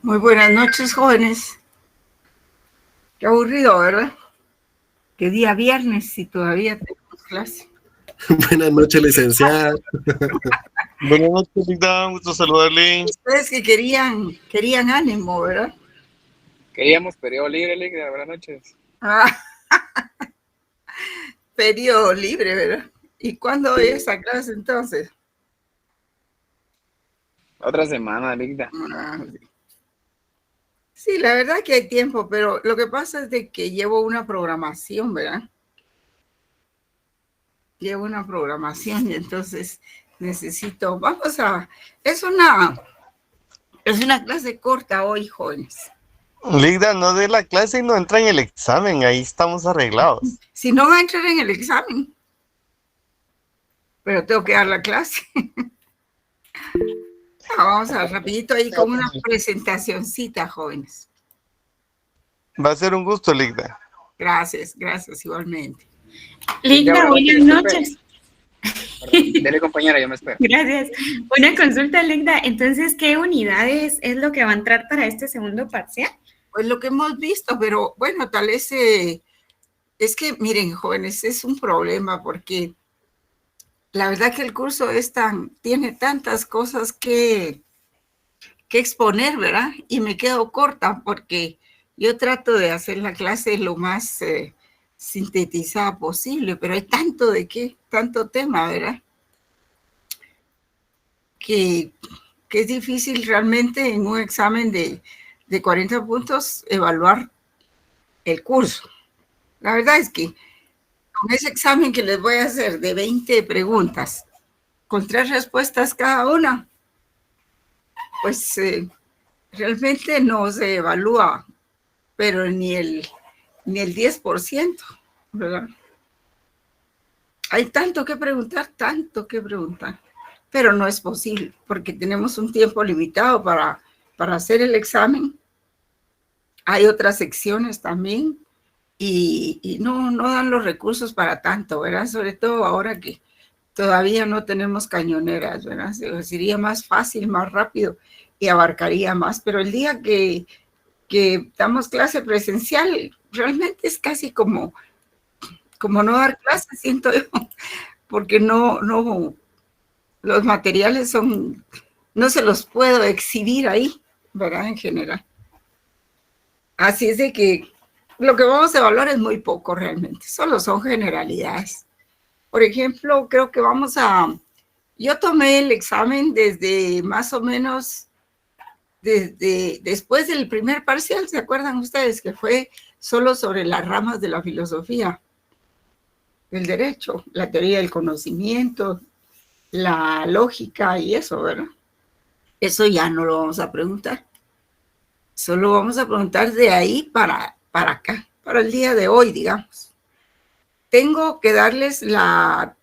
Muy buenas noches, jóvenes. Qué aburrido, ¿verdad? Qué día viernes y todavía tenemos clase. Buenas noches, licenciada. Buenas noches, Ligda, un gusto saludarle. Ustedes que querían ánimo, ¿verdad? Queríamos periodo libre, Ligda, buenas noches. Periodo libre, ¿verdad? ¿Y cuándo es esa clase entonces? Otra semana, Ligda. Sí, la verdad que hay tiempo, pero lo que pasa es de que llevo una programación, ¿verdad? Llevo una programación y entonces necesito, es una clase corta hoy, jóvenes. Ligda, no dé la clase y no entra en el examen, ahí estamos arreglados. Si no va a entrar en el examen, pero tengo que dar la clase. Vamos a rapidito ahí con una presentacioncita, jóvenes. Va a ser un gusto, Ligda. Gracias igualmente. Ligda, buenas noches. Dele, compañera, yo me espero. Gracias. Una consulta, Ligda. Entonces, ¿qué unidades es lo que va a entrar para este segundo parcial? Pues lo que hemos visto, pero bueno, tal vez es que, miren, jóvenes, es un problema porque la verdad que el curso tiene tantas cosas que exponer, ¿verdad? Y me quedo corta porque yo trato de hacer la clase lo más sintetizada posible, pero hay tanto tema, ¿verdad? Que es difícil realmente en un examen de 40 puntos evaluar el curso. La verdad es que con ese examen que les voy a hacer de 20 preguntas, con 3 respuestas cada una, pues realmente no se evalúa, pero ni el 10%, ¿verdad? Hay tanto que preguntar, pero no es posible, porque tenemos un tiempo limitado para hacer el examen. Hay otras secciones también, y no dan los recursos para tanto, ¿verdad? Sobre todo ahora que todavía no tenemos cañoneras, ¿verdad? Sería más fácil, más rápido y abarcaría más, pero el día que damos clase presencial, realmente es casi como no dar clase, siento yo, porque no, los materiales no se los puedo exhibir ahí, ¿verdad? En general. Así es de que lo que vamos a evaluar es muy poco realmente, solo son generalidades. Por ejemplo, creo que yo tomé el examen desde más o menos, después del primer parcial, ¿se acuerdan ustedes? Que fue solo sobre las ramas de la filosofía, del derecho, la teoría del conocimiento, la lógica y eso, ¿verdad? Eso ya no lo vamos a preguntar. Solo vamos a preguntar de ahí para acá, para el día de hoy, digamos. Tengo que darles la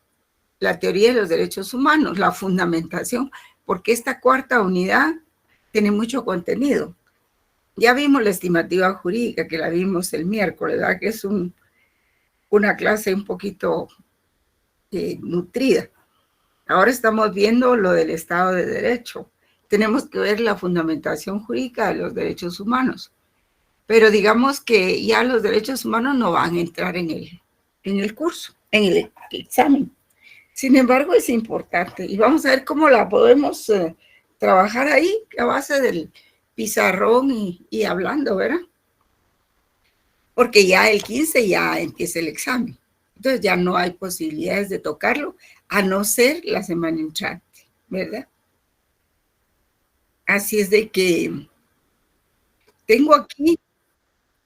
teoría de los derechos humanos, la fundamentación, porque esta cuarta unidad tiene mucho contenido. Ya vimos la estimativa jurídica, que la vimos el miércoles, ¿verdad? Que es una clase un poquito nutrida. Ahora estamos viendo lo del Estado de Derecho. Tenemos que ver la fundamentación jurídica de los derechos humanos. Pero digamos que ya los derechos humanos no van a entrar en el curso, en el examen. Sin embargo, es importante. Y vamos a ver cómo la podemos trabajar ahí a base del pizarrón y hablando, ¿verdad? Porque ya el 15 ya empieza el examen. Entonces ya no hay posibilidades de tocarlo, a no ser la semana entrante, ¿verdad? Así es de que tengo aquí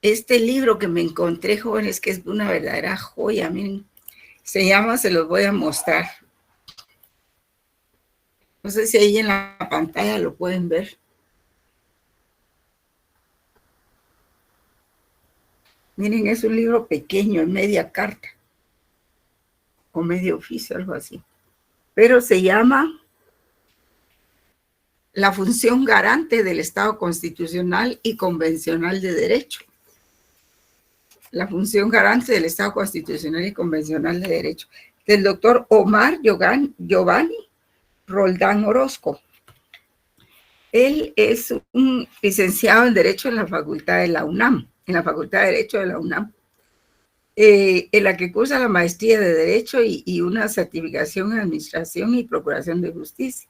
este libro que me encontré, jóvenes, que es una verdadera joya. Miren, se los voy a mostrar. No sé si ahí en la pantalla lo pueden ver. Miren, es un libro pequeño, en media carta, o medio oficio, algo así. Pero se llama La función garante del Estado constitucional y convencional de derecho. La función garante del Estado constitucional y convencional de derecho, del doctor Omar Giovanni Roldán Orozco. Él es un licenciado en Derecho en la Facultad de la UNAM, en la Facultad de Derecho de la UNAM, en la que cursa la maestría de Derecho y una certificación en Administración y Procuración de Justicia.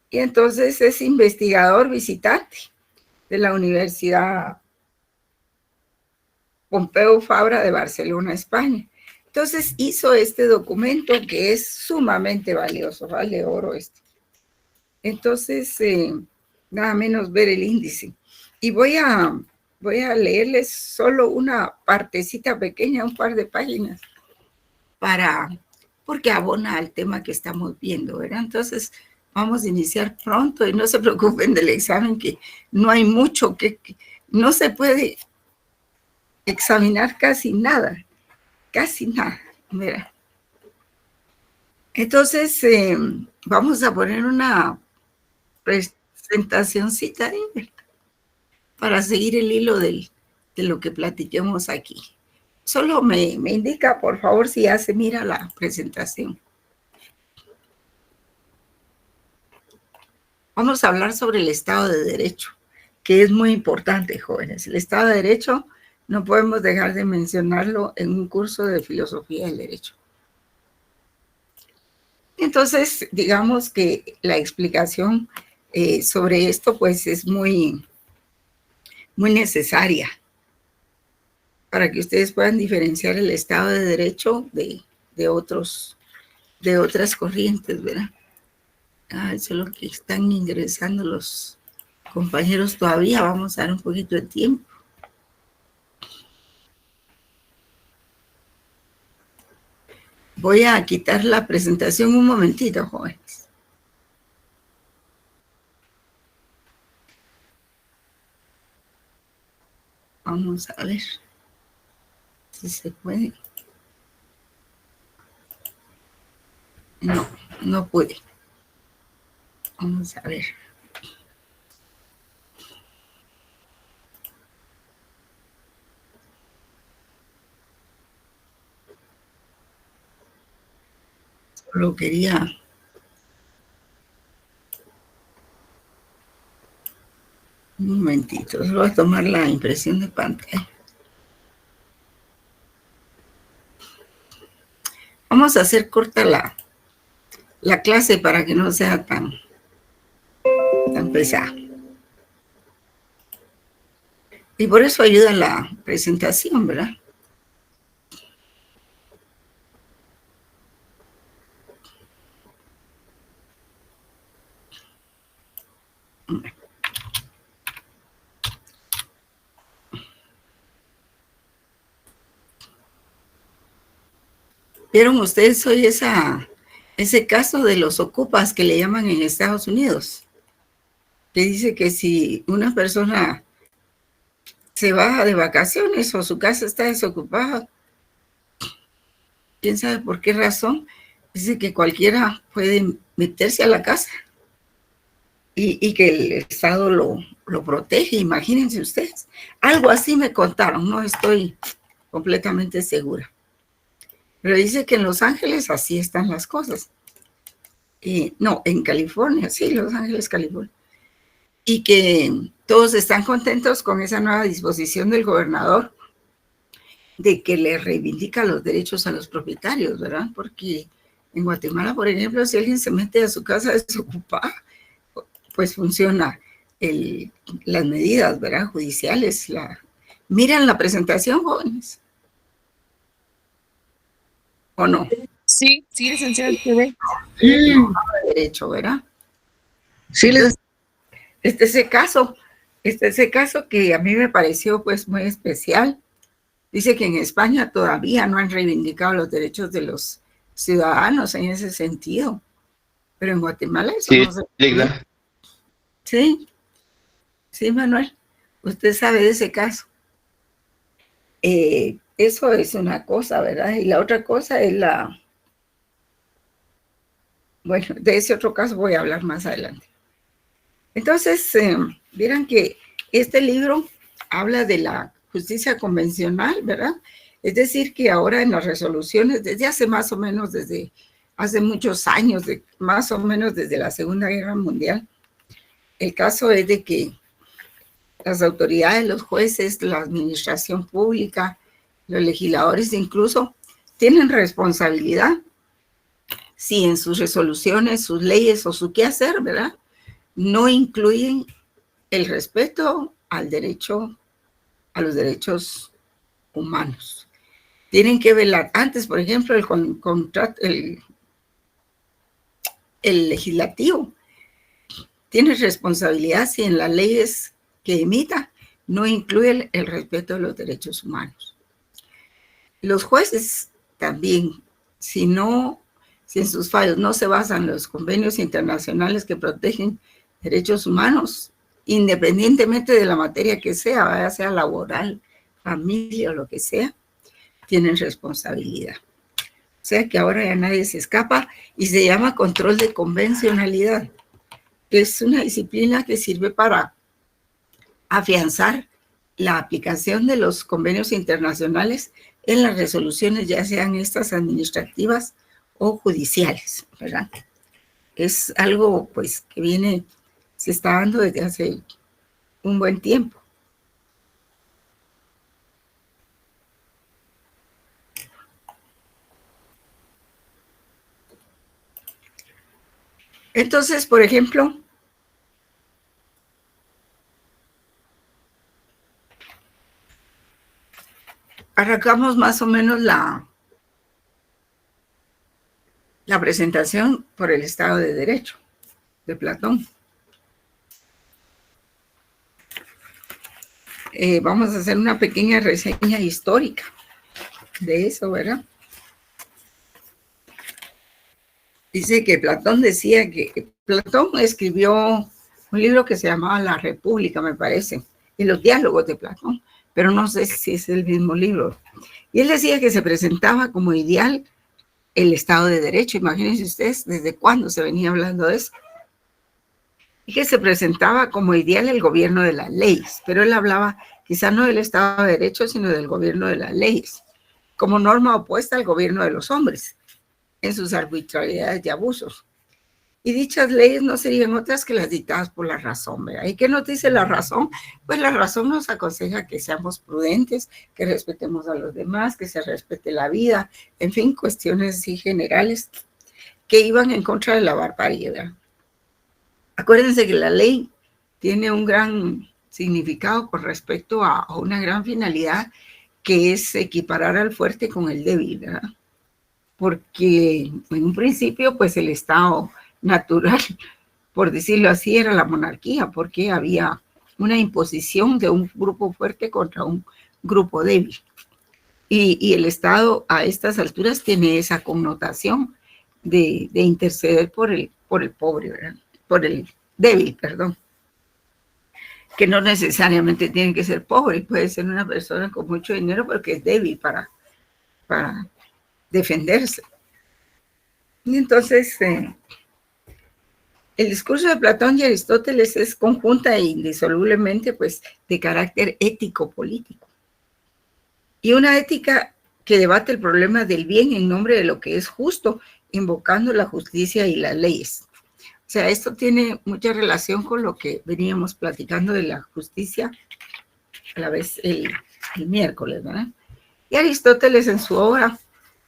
Y entonces es investigador visitante de la Universidad Pompeu Fabra de Barcelona, España. Entonces hizo este documento que es sumamente valioso, vale oro este. Entonces, nada menos ver el índice. Y voy a leerles solo una partecita pequeña, un par de páginas, porque abona al tema que estamos viendo, ¿verdad? Entonces, vamos a iniciar pronto y no se preocupen del examen, que no hay mucho, que no se puede examinar casi nada, mira. Entonces, vamos a poner una presentacioncita ahí para seguir el hilo de lo que platiquemos aquí. Solo me indica, por favor, si ya se mira la presentación. Vamos a hablar sobre el Estado de Derecho, que es muy importante, jóvenes. El Estado de Derecho no podemos dejar de mencionarlo en un curso de filosofía del derecho. Entonces, digamos que la explicación sobre esto, pues, es muy necesaria para que ustedes puedan diferenciar el Estado de Derecho de otras corrientes, ¿verdad? Eso es lo que están ingresando los compañeros todavía. Vamos a dar un poquito de tiempo. Voy a quitar la presentación un momentito, jóvenes. Vamos a ver si se puede. No, no pude. Vamos a ver. Solo quería un momentito, solo voy a tomar la impresión de pantalla. Vamos a hacer corta la clase para que no sea tan pesada. Y por eso ayuda la presentación, ¿verdad? ¿Vieron ustedes hoy ese caso de los ocupas que le llaman en Estados Unidos? Que dice que si una persona se va de vacaciones o su casa está desocupada, quién sabe por qué razón, dice que cualquiera puede meterse a la casa y que el Estado lo protege. Imagínense ustedes. Algo así me contaron, no estoy completamente segura. Pero dice que en Los Ángeles así están las cosas. No, en California, sí, Los Ángeles, California. Y que todos están contentos con esa nueva disposición del gobernador de que le reivindica los derechos a los propietarios, ¿verdad? Porque en Guatemala, por ejemplo, si alguien se mete a su casa desocupada, pues funciona las medidas, ¿verdad? Judiciales. Miran la presentación, jóvenes. ¿O no? Sí, licenciada, ¿qué ve? Derecho, ¿verdad? Sí, Entonces, este es ese caso que a mí me pareció pues muy especial. Dice que en España todavía no han reivindicado los derechos de los ciudadanos en ese sentido. Pero en Guatemala eso Sí, no se Ligda. puede. Sí, Manuel, usted sabe de ese caso. Eso es una cosa, ¿verdad? Y la otra cosa es bueno, de ese otro caso voy a hablar más adelante. Entonces, vieran que este libro habla de la justicia convencional, ¿verdad? Es decir, que ahora en las resoluciones, desde hace más o menos, desde hace muchos años, más o menos desde la Segunda Guerra Mundial, El caso es de que las autoridades, los jueces, la administración pública, los legisladores incluso, tienen responsabilidad si en sus resoluciones, sus leyes o su quehacer, ¿verdad?, no incluyen el respeto al derecho, a los derechos humanos. Tienen que velar antes, por ejemplo, el legislativo tiene responsabilidad si en las leyes que emita no incluye el respeto de los derechos humanos. Los jueces también, si en sus fallos no se basan los convenios internacionales que protegen derechos humanos, independientemente de la materia que sea, ya sea laboral, familia o lo que sea, tienen responsabilidad. O sea que ahora ya nadie se escapa y se llama control de convencionalidad. Es una disciplina que sirve para afianzar la aplicación de los convenios internacionales en las resoluciones, ya sean estas administrativas o judiciales, ¿verdad? Es algo pues que se está dando desde hace un buen tiempo. Entonces, por ejemplo, arrancamos más o menos la presentación por el Estado de Derecho de Platón. Vamos a hacer una pequeña reseña histórica de eso, ¿verdad? Dice que Platón escribió un libro que se llamaba La República, me parece, y los diálogos de Platón, pero no sé si es el mismo libro. Y él decía que se presentaba como ideal el Estado de Derecho. Imagínense ustedes desde cuándo se venía hablando de eso. Y que se presentaba como ideal el gobierno de las leyes, pero él hablaba quizá no del Estado de Derecho, sino del gobierno de las leyes, como norma opuesta al gobierno de los hombres, en sus arbitrariedades y abusos. Y dichas leyes no serían otras que las dictadas por la razón, ¿verdad? ¿Y qué nos dice la razón? Pues la razón nos aconseja que seamos prudentes, que respetemos a los demás, que se respete la vida, en fin, cuestiones así generales que iban en contra de la barbarie. Acuérdense que la ley tiene un gran significado con respecto a una gran finalidad, que es equiparar al fuerte con el débil, ¿verdad? Porque en un principio, pues el Estado natural, por decirlo así, era la monarquía, porque había una imposición de un grupo fuerte contra un grupo débil. Y el Estado a estas alturas tiene esa connotación de interceder por el pobre, ¿verdad? Por el débil, perdón. Que no necesariamente tiene que ser pobre, puede ser una persona con mucho dinero porque es débil para defenderse. Y entonces, el discurso de Platón y Aristóteles es conjunta e indisolublemente, pues, de carácter ético-político. Y una ética que debate el problema del bien en nombre de lo que es justo, invocando la justicia y las leyes. O sea, esto tiene mucha relación con lo que veníamos platicando de la justicia a la vez el miércoles, ¿verdad? Y Aristóteles en su obra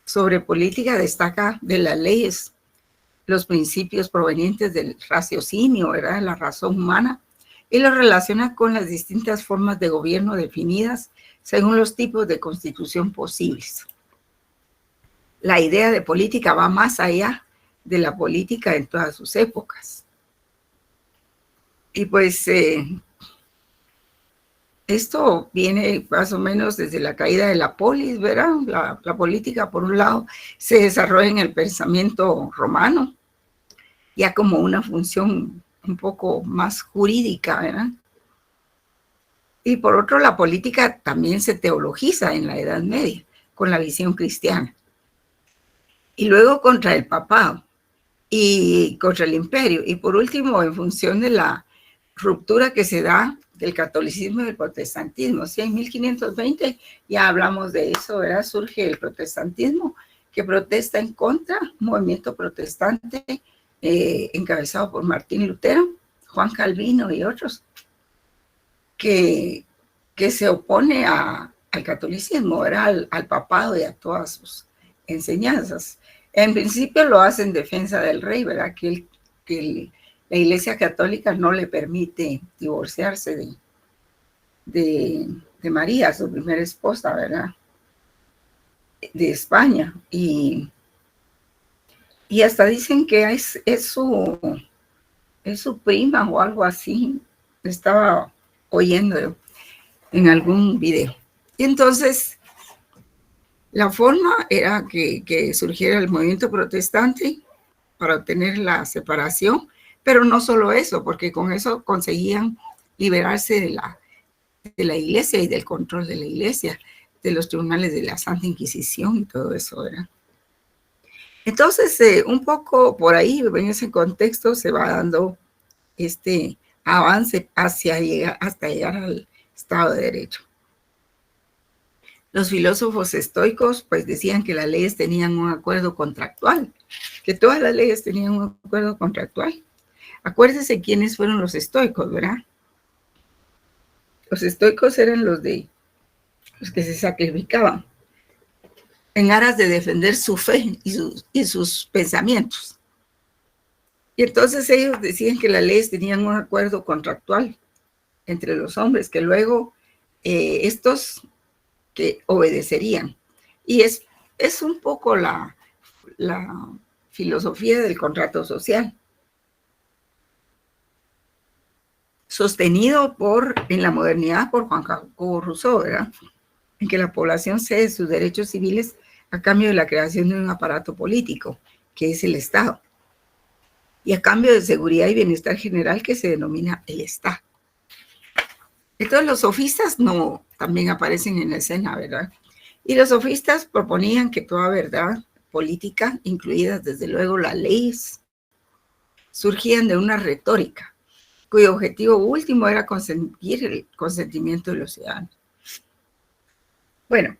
sobre política destaca de las leyes los principios provenientes del raciocinio, ¿verdad?, la razón humana, y lo relaciona con las distintas formas de gobierno definidas según los tipos de constitución posibles. La idea de política va más allá de la política en todas sus épocas. Y pues esto viene más o menos desde la caída de la polis, ¿verdad? La política, por un lado, se desarrolla en el pensamiento romano, ya como una función un poco más jurídica, ¿verdad? Y por otro, la política también se teologiza en la Edad Media, con la visión cristiana. Y luego contra el papado y contra el imperio. Y por último, en función de la ruptura que se da del catolicismo y del protestantismo. O sea, en 1520 ya hablamos de eso, ¿verdad? Surge el protestantismo, que protesta en contra, un movimiento protestante encabezado por Martín Lutero, Juan Calvino y otros, que se opone al catolicismo, ¿verdad? Al papado y a todas sus enseñanzas. En principio lo hace en defensa del rey, ¿verdad? Que la Iglesia Católica no le permite divorciarse de María, su primera esposa, ¿verdad? De España. Y hasta dicen que es su prima o algo así. Estaba oyendo yo en algún video. Y entonces, la forma era que surgiera el movimiento protestante para obtener la separación, pero no solo eso, porque con eso conseguían liberarse de la iglesia y del control de la iglesia, de los tribunales de la Santa Inquisición y todo eso, ¿verdad? Entonces, un poco por ahí, en ese contexto, se va dando este avance hasta llegar al Estado de Derecho. Los filósofos estoicos pues decían que las leyes tenían un acuerdo contractual, que todas las leyes tenían un acuerdo contractual. Acuérdense quiénes fueron los estoicos, ¿verdad? Los estoicos eran los que se sacrificaban en aras de defender su fe y sus pensamientos. Y entonces ellos decían que las leyes tenían un acuerdo contractual entre los hombres, que luego estos que obedecerían. Y es un poco la filosofía del contrato social, sostenido en la modernidad por Juan Jacobo Rousseau, ¿verdad? En que la población cede sus derechos civiles a cambio de la creación de un aparato político, que es el Estado, y a cambio de seguridad y bienestar general, que se denomina el Estado. Entonces los sofistas también aparecen en la escena, ¿verdad? Y los sofistas proponían que toda verdad política, incluidas desde luego las leyes, surgían de una retórica, cuyo objetivo último era conseguir el consentimiento de los ciudadanos. Bueno,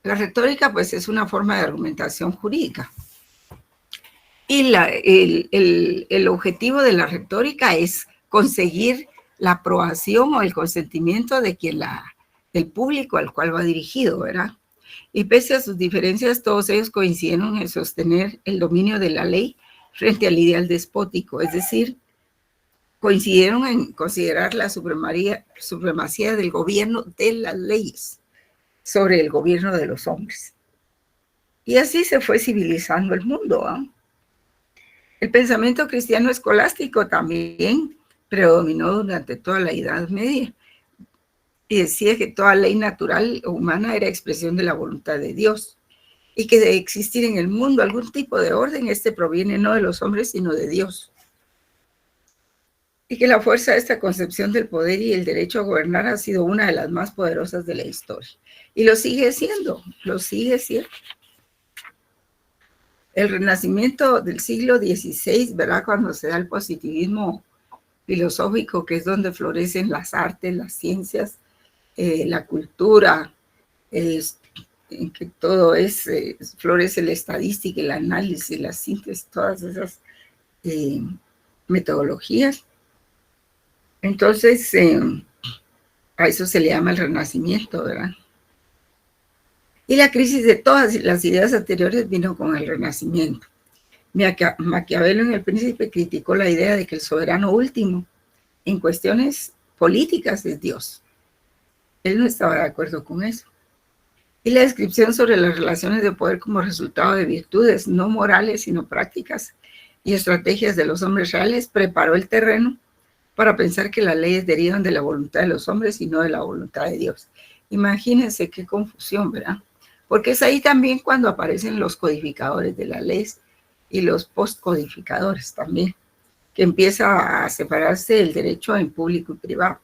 la retórica pues es una forma de argumentación jurídica. Y el objetivo de la retórica es conseguir la aprobación o el consentimiento de del público al cual va dirigido, ¿verdad? Y pese a sus diferencias, todos ellos coincidieron en sostener el dominio de la ley frente al ideal despótico, es decir, coincidieron en considerar la supremacía del gobierno de las leyes sobre el gobierno de los hombres. Y así se fue civilizando el mundo, ¿eh? El pensamiento cristiano escolástico también predominó durante toda la Edad Media y decía que toda ley natural o humana era expresión de la voluntad de Dios y que de existir en el mundo algún tipo de orden, proviene no de los hombres, sino de Dios. Y que la fuerza de esta concepción del poder y el derecho a gobernar ha sido una de las más poderosas de la historia. Y lo sigue siendo, El Renacimiento del siglo XVI, ¿verdad? Cuando se da el positivismo filosófico, que es donde florecen las artes, las ciencias, la cultura, en que todo florece la estadística, el análisis, la síntesis, todas esas metodologías. Entonces, a eso se le llama el Renacimiento, ¿verdad? Y la crisis de todas las ideas anteriores vino con el Renacimiento. Maquiavelo en El Príncipe criticó la idea de que el soberano último en cuestiones políticas es Dios. Él no estaba de acuerdo con eso. Y la descripción sobre las relaciones de poder como resultado de virtudes no morales, sino prácticas y estrategias de los hombres reales preparó el terreno para pensar que las leyes derivan de la voluntad de los hombres y no de la voluntad de Dios. Imagínense qué confusión, ¿verdad? Porque es ahí también cuando aparecen los codificadores de las leyes y los postcodificadores también, que empieza a separarse el derecho en público y privado.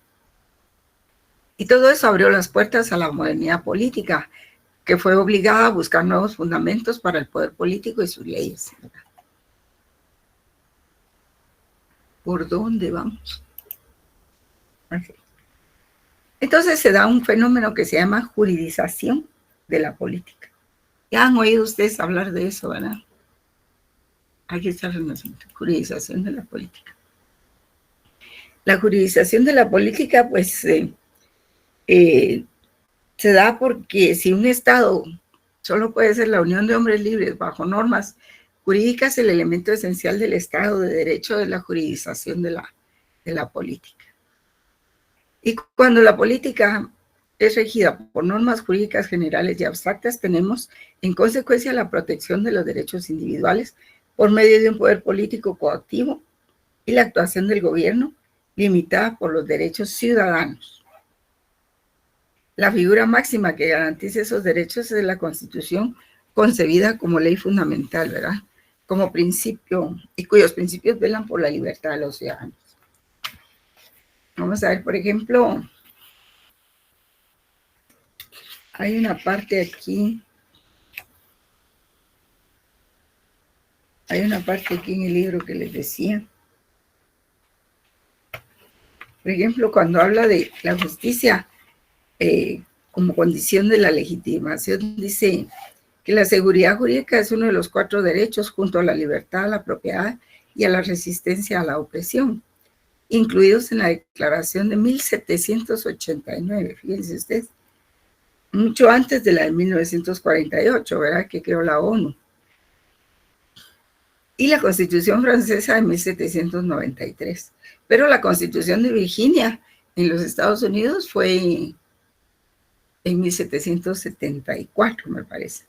Y todo eso abrió las puertas a la modernidad política, que fue obligada a buscar nuevos fundamentos para el poder político y sus leyes, ¿verdad? ¿Por dónde vamos? Okay. Entonces se da un fenómeno que se llama juridización de la política. Ya han oído ustedes hablar de eso, ¿verdad? Aquí está el Renacimiento, juridización de la política. La juridización de la política, pues, se da porque si un Estado solo puede ser la unión de hombres libres bajo normas jurídicas, el elemento esencial del Estado de Derecho es la juridización de la política. Y cuando la política es regida por normas jurídicas generales y abstractas, tenemos en consecuencia la protección de los derechos individuales por medio de un poder político coactivo y la actuación del gobierno limitada por los derechos ciudadanos. La figura máxima que garantiza esos derechos es la Constitución, concebida como ley fundamental, ¿verdad? Como principio, y cuyos principios velan por la libertad de los ciudadanos. Vamos a ver, por ejemplo, hay una parte aquí en el libro que les decía. Por ejemplo, cuando habla de la justicia como condición de la legitimación, dice que la seguridad jurídica es uno de los 4 derechos junto a la libertad, a la propiedad y a la resistencia a la opresión, incluidos en la Declaración de 1789, fíjense ustedes, mucho antes de la de 1948, ¿verdad?, que creó la ONU. Y la Constitución francesa de 1793. Pero la Constitución de Virginia en los Estados Unidos fue en 1774, me parece.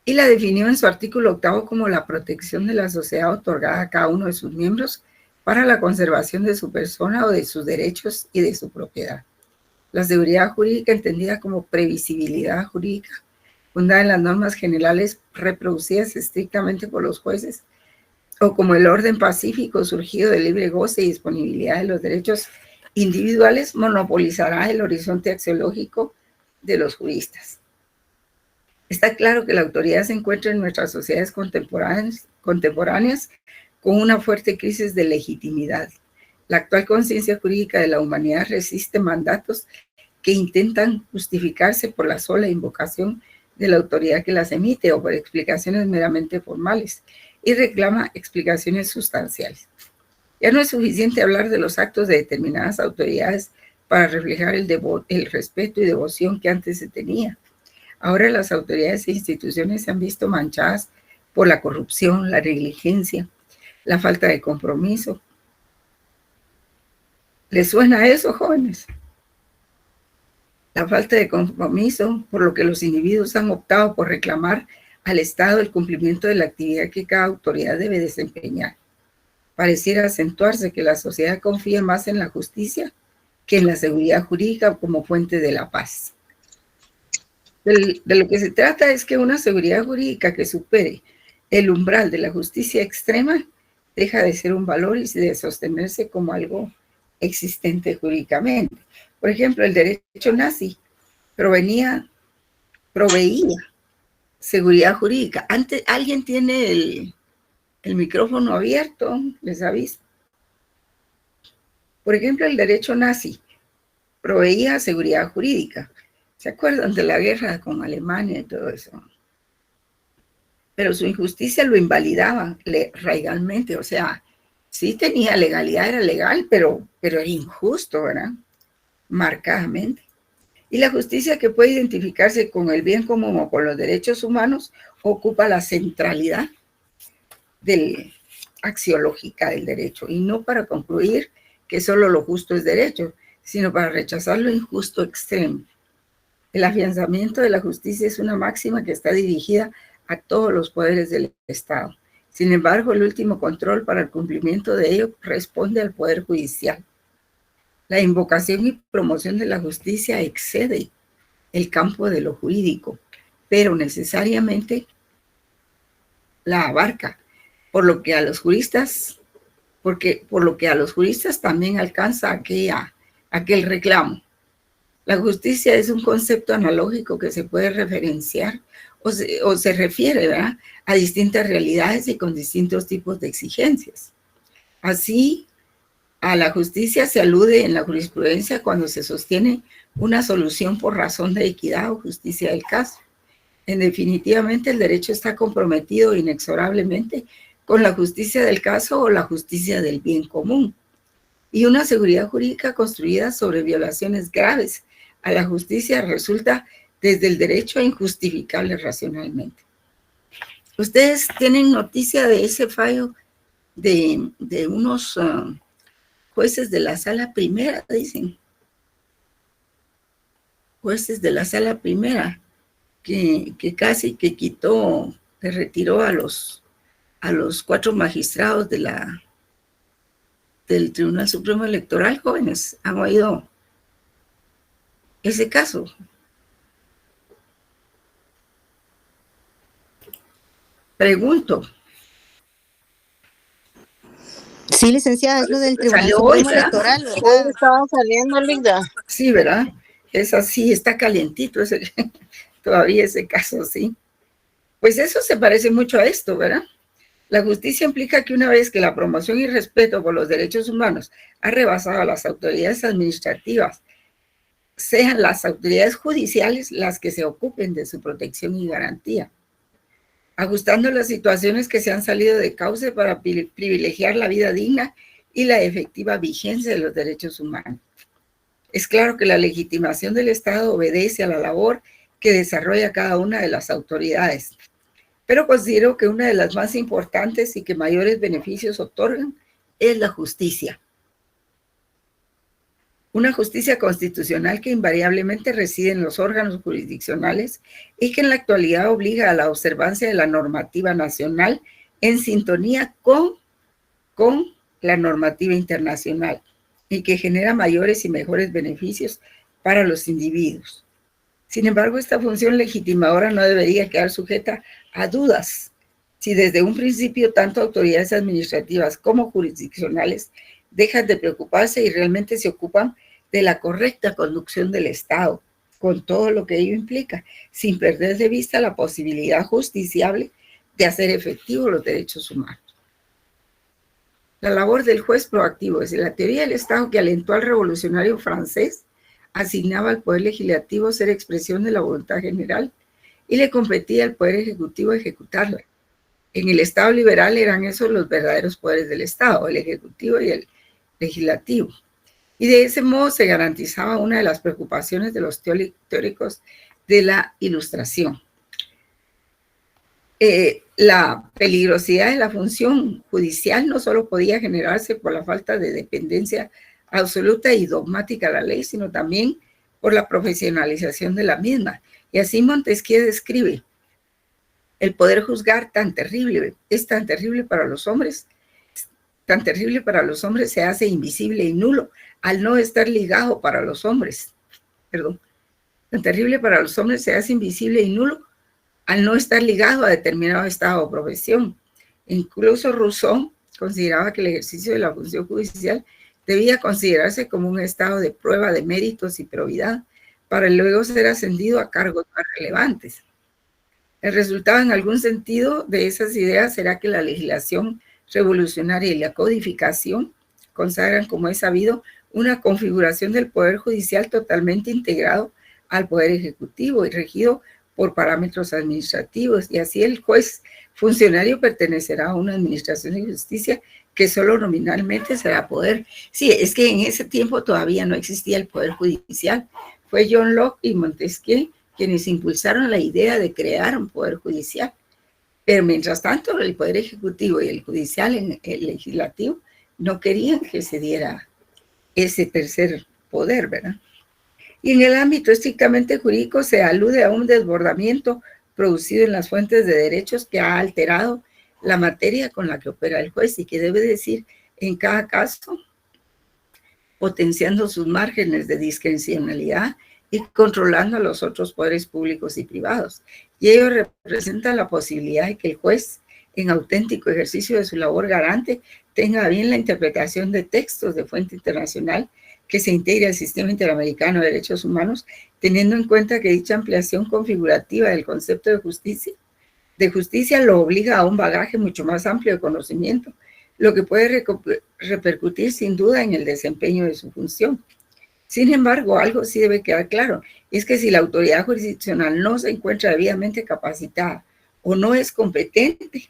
Y la definió en su artículo 8 como la protección de la sociedad otorgada a cada uno de sus miembros para la conservación de su persona o de sus derechos y de su propiedad. La seguridad jurídica, entendida como previsibilidad jurídica, fundada en las normas generales reproducidas estrictamente por los jueces, o como el orden pacífico surgido del libre goce y disponibilidad de los derechos individuales, monopolizará el horizonte axiológico de los juristas. Está claro que la autoridad se encuentra en nuestras sociedades contemporáneas con una fuerte crisis de legitimidad. La actual conciencia jurídica de la humanidad resiste mandatos que intentan justificarse por la sola invocación de la autoridad que las emite o por explicaciones meramente formales, y reclama explicaciones sustanciales. Ya no es suficiente hablar de los actos de determinadas autoridades para reflejar el respeto y devoción que antes se tenía. Ahora las autoridades e instituciones se han visto manchadas por la corrupción, la negligencia, la falta de compromiso. ¿Les suena eso, jóvenes? La falta de compromiso, por lo que los individuos han optado por reclamar al Estado el cumplimiento de la actividad que cada autoridad debe desempeñar. Pareciera acentuarse que la sociedad confía más en la justicia que en la seguridad jurídica como fuente de la paz. De lo que se trata es que una seguridad jurídica que supere el umbral de la justicia extrema deja de ser un valor y de sostenerse como algo existente jurídicamente. Por ejemplo, el derecho nazi proveía seguridad jurídica. Antes, alguien tiene el micrófono abierto, les aviso. Por ejemplo, el derecho nazi proveía seguridad jurídica. ¿Se acuerdan de la guerra con Alemania y todo eso? Pero su injusticia lo invalidaba legalmente. O sea, sí tenía legalidad, era legal, pero era injusto, ¿verdad? Marcadamente. Y la justicia, que puede identificarse con el bien común o con los derechos humanos, ocupa la centralidad axiológica del derecho, y no para concluir que solo lo justo es derecho, sino para rechazar lo injusto extremo. El afianzamiento de la justicia es una máxima que está dirigida a todos los poderes del Estado. Sin embargo, el último control para el cumplimiento de ello responde al Poder Judicial. La invocación y promoción de la justicia excede el campo de lo jurídico, pero necesariamente la abarca, por lo que a los juristas también alcanza aquel reclamo. La justicia es un concepto analógico que se puede referenciar o se refiere, ¿verdad?, a distintas realidades y con distintos tipos de exigencias. Así, a la justicia se alude en la jurisprudencia cuando se sostiene una solución por razón de equidad o justicia del caso. Definitivamente, el derecho está comprometido inexorablemente con la justicia del caso o la justicia del bien común. y una seguridad jurídica construida sobre violaciones graves a la justicia resulta desde el derecho injustificable racionalmente. Ustedes tienen noticia de ese fallo de unos jueces de la sala primera, dicen. Jueces de la sala primera, que casi que quitó, que retiró a los 4 magistrados del Tribunal Supremo Electoral. Jóvenes, ¿han oído ese caso? Pregunto. Sí, licenciada, es lo del Tribunal Salió hoy, Supremo ¿verdad? Electoral, Hoy ¿verdad? estaba saliendo, Linda. Sí, ¿verdad? Es así, está calientito todavía ese caso, sí. Pues eso se parece mucho a esto, ¿verdad? La justicia implica que una vez que la promoción y respeto por los derechos humanos ha rebasado a las autoridades administrativas, sean las autoridades judiciales las que se ocupen de su protección y garantía, ajustando las situaciones que se han salido de cauce para privilegiar la vida digna y la efectiva vigencia de los derechos humanos. Es claro que la legitimación del Estado obedece a la labor que desarrolla cada una de las autoridades, pero considero que una de las más importantes y que mayores beneficios otorgan es la justicia. Una justicia constitucional que invariablemente reside en los órganos jurisdiccionales y que en la actualidad obliga a la observancia de la normativa nacional en sintonía con la normativa internacional y que genera mayores y mejores beneficios para los individuos. Sin embargo, esta función legitimadora no debería quedar sujeta a dudas si desde un principio tanto autoridades administrativas como jurisdiccionales dejan de preocuparse y realmente se ocupan de la correcta conducción del Estado, con todo lo que ello implica, sin perder de vista la posibilidad justiciable de hacer efectivos los derechos humanos. La labor del juez proactivo es la teoría del Estado que alentó al revolucionario francés, asignaba al Poder Legislativo ser expresión de la voluntad general y le competía al Poder Ejecutivo ejecutarla. En el Estado liberal eran esos los verdaderos poderes del Estado, el Ejecutivo y el Legislativo. Y de ese modo se garantizaba una de las preocupaciones de los teóricos de la Ilustración. La peligrosidad de la función judicial no solo podía generarse por la falta de dependencia absoluta y dogmática de la ley, sino también por la profesionalización de la misma. Y así Montesquieu describe: el poder juzgar es tan terrible para los hombres, se hace invisible y nulo al no estar ligado para los hombres. Tan terrible para los hombres se hace invisible y nulo al no estar ligado a determinado estado o profesión. Incluso Rousseau consideraba que el ejercicio de la función judicial debía considerarse como un estado de prueba de méritos y probidad para luego ser ascendido a cargos más relevantes. El resultado en algún sentido de esas ideas será que la legislación revolucionaria y la codificación consagran, como es sabido, una configuración del Poder Judicial totalmente integrado al Poder Ejecutivo y regido por parámetros administrativos, y así el juez funcionario pertenecerá a una administración de justicia que solo nominalmente será poder. Sí, es que en ese tiempo todavía no existía el Poder Judicial. Fue John Locke y Montesquieu quienes impulsaron la idea de crear un Poder Judicial. Pero mientras tanto, el Poder Ejecutivo y el Judicial, el Legislativo, no querían que se diera ese tercer poder, ¿verdad? Y en el ámbito estrictamente jurídico se alude a un desbordamiento producido en las fuentes de derechos que ha alterado la materia con la que opera el juez y que debe decir en cada caso, potenciando sus márgenes de discrecionalidad y controlando a los otros poderes públicos y privados. Y ello representa la posibilidad de que el juez, en auténtico ejercicio de su labor garante, tenga bien la interpretación de textos de fuente internacional que se integre al sistema interamericano de derechos humanos, teniendo en cuenta que dicha ampliación configurativa del concepto de justicia lo obliga a un bagaje mucho más amplio de conocimiento, lo que puede repercutir sin duda en el desempeño de su función. Sin embargo, algo sí debe quedar claro, es que si la autoridad jurisdiccional no se encuentra debidamente capacitada o no es competente,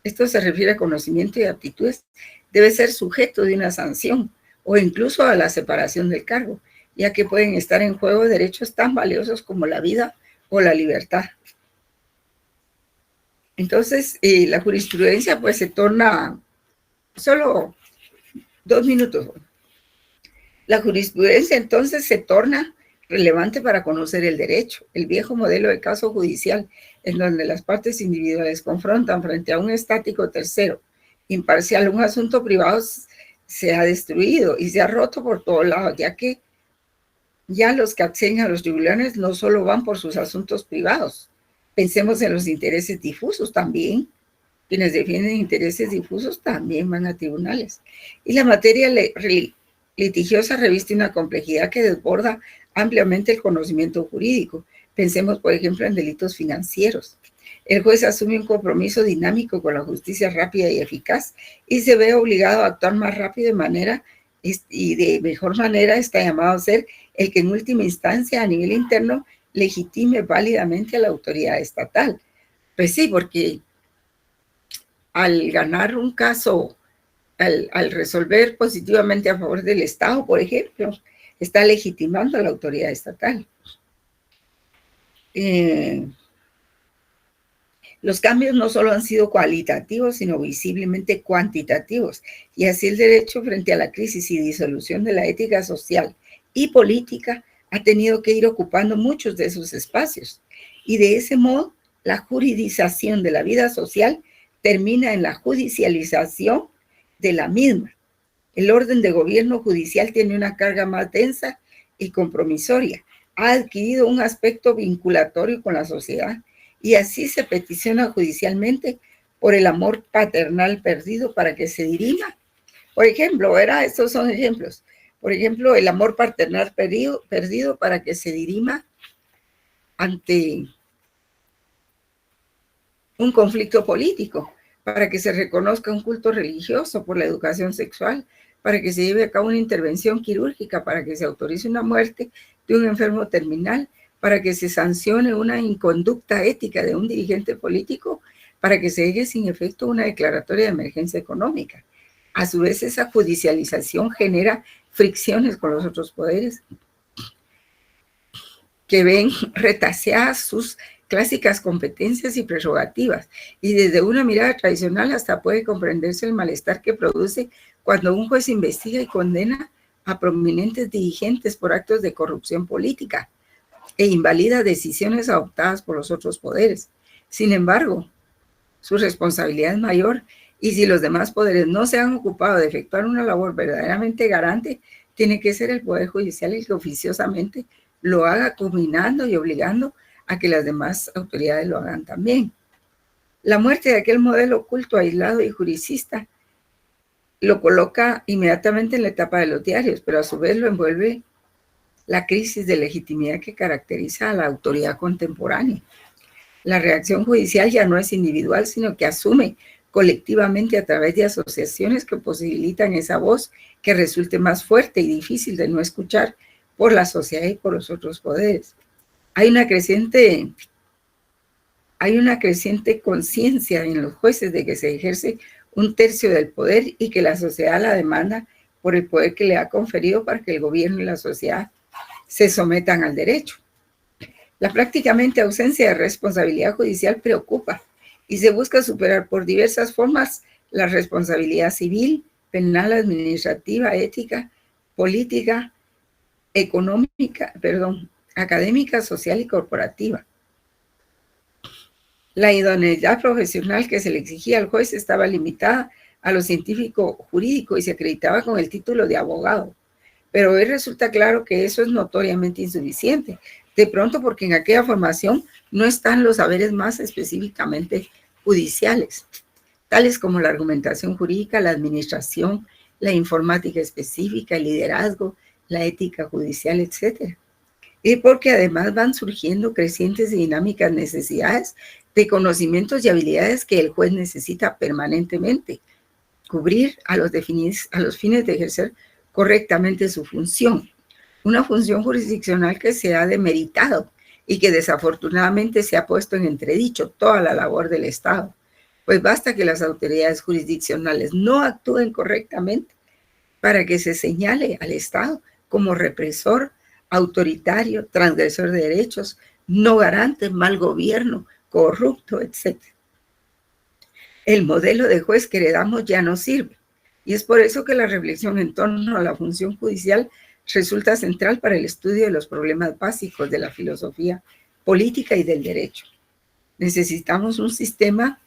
esto se refiere a conocimiento y aptitudes, debe ser sujeto de una sanción o incluso a la separación del cargo, ya que pueden estar en juego derechos tan valiosos como la vida o la libertad. Entonces, la jurisprudencia pues se torna, solo 2 minutos. La jurisprudencia entonces se torna relevante para conocer el derecho, el viejo modelo de caso judicial, en donde las partes individuales confrontan frente a un estático tercero, imparcial, un asunto privado se ha destruido y se ha roto por todos lados, ya que ya los que acceden a los tribunales no solo van por sus asuntos privados. Pensemos en los intereses difusos también. Quienes defienden intereses difusos también van a tribunales. Y la materia litigiosa reviste una complejidad que desborda ampliamente el conocimiento jurídico. Pensemos, por ejemplo, en delitos financieros. El juez asume un compromiso dinámico con la justicia rápida y eficaz y se ve obligado a actuar más rápido y de mejor manera. Está llamado a ser el que en última instancia a nivel interno legitime válidamente a la autoridad estatal. Pues sí, porque al ganar un caso, al resolver positivamente a favor del Estado, por ejemplo, está legitimando a la autoridad estatal. Los cambios no solo han sido cualitativos, sino visiblemente cuantitativos, y así el derecho frente a la crisis y disolución de la ética social y política ha tenido que ir ocupando muchos de esos espacios, y de ese modo la juridización de la vida social termina en la judicialización de la misma. El orden de gobierno judicial tiene una carga más densa y compromisoria, ha adquirido un aspecto vinculatorio con la sociedad, y así se peticiona judicialmente por el amor paternal perdido para que se dirima. Por ejemplo, ¿verdad? Estos son ejemplos. Por ejemplo, el amor paternal perdido para que se dirima ante un conflicto político, para que se reconozca un culto religioso por la educación sexual, para que se lleve a cabo una intervención quirúrgica, para que se autorice una muerte de un enfermo terminal, para que se sancione una inconducta ética de un dirigente político, para que se deje sin efecto una declaratoria de emergencia económica. A su vez, esa judicialización genera fricciones con los otros poderes que ven retaseadas sus clásicas competencias y prerrogativas, y desde una mirada tradicional hasta puede comprenderse el malestar que produce cuando un juez investiga y condena a prominentes dirigentes por actos de corrupción política e invalida decisiones adoptadas por los otros poderes. Sin embargo, su responsabilidad es mayor, y si los demás poderes no se han ocupado de efectuar una labor verdaderamente garante, tiene que ser el Poder Judicial el que oficiosamente lo haga, culminando y obligando a que las demás autoridades lo hagan también. La muerte de aquel modelo oculto, aislado y juricista lo coloca inmediatamente en la etapa de los diarios, pero a su vez lo envuelve la crisis de legitimidad que caracteriza a la autoridad contemporánea. La reacción judicial ya no es individual, sino que asume colectivamente a través de asociaciones que posibilitan esa voz que resulte más fuerte y difícil de no escuchar por la sociedad y por los otros poderes. Hay una creciente conciencia en los jueces de que se ejerce un tercio del poder y que la sociedad la demanda por el poder que le ha conferido para que el gobierno y la sociedad se sometan al derecho. La prácticamente ausencia de responsabilidad judicial preocupa y se busca superar por diversas formas la responsabilidad civil, penal, administrativa, ética, política, económica, académica, social y corporativa. La idoneidad profesional que se le exigía al juez estaba limitada a lo científico jurídico y se acreditaba con el título de abogado. Pero hoy resulta claro que eso es notoriamente insuficiente, de pronto porque en aquella formación no están los saberes más específicamente judiciales, tales como la argumentación jurídica, la administración, la informática específica, el liderazgo, la ética judicial, etc. Y porque además van surgiendo crecientes y dinámicas necesidades de conocimientos y habilidades que el juez necesita permanentemente cubrir a los fines de ejercer correctamente su función. Una función jurisdiccional que se ha demeritado y que desafortunadamente se ha puesto en entredicho toda la labor del Estado. pues basta que las autoridades jurisdiccionales no actúen correctamente para que se señale al Estado como represor, autoritario, transgresor de derechos, no garante, mal gobierno, corrupto, etc. El modelo de juez que heredamos ya no sirve, y es por eso que la reflexión en torno a la función judicial resulta central para el estudio de los problemas básicos de la filosofía política y del derecho. Necesitamos un sistema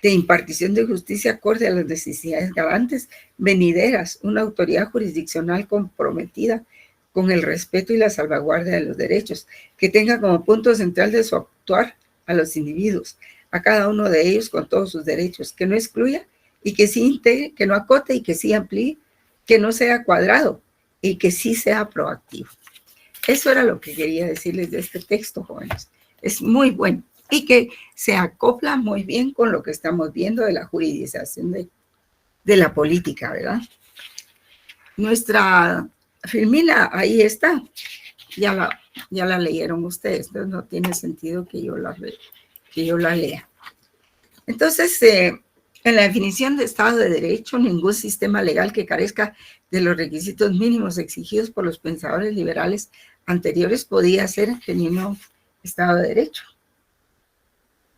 de impartición de justicia acorde a las necesidades garantes venideras, una autoridad jurisdiccional comprometida con el respeto y la salvaguardia de los derechos, que tenga como punto central de su actuar a los individuos, a cada uno de ellos con todos sus derechos, que no excluya y que sí integre, que no acote y que sí amplíe, que no sea cuadrado y que sí sea proactivo. Eso era lo que quería decirles de este texto, jóvenes. Es muy bueno y que se acopla muy bien con lo que estamos viendo de la juridización de la política, ¿verdad? Nuestra Filmina, ahí está. Ya la leyeron ustedes, entonces no tiene sentido que yo la lea. Entonces, en la definición de Estado de Derecho, ningún sistema legal que carezca de los requisitos mínimos exigidos por los pensadores liberales anteriores podía ser genuino Estado de Derecho.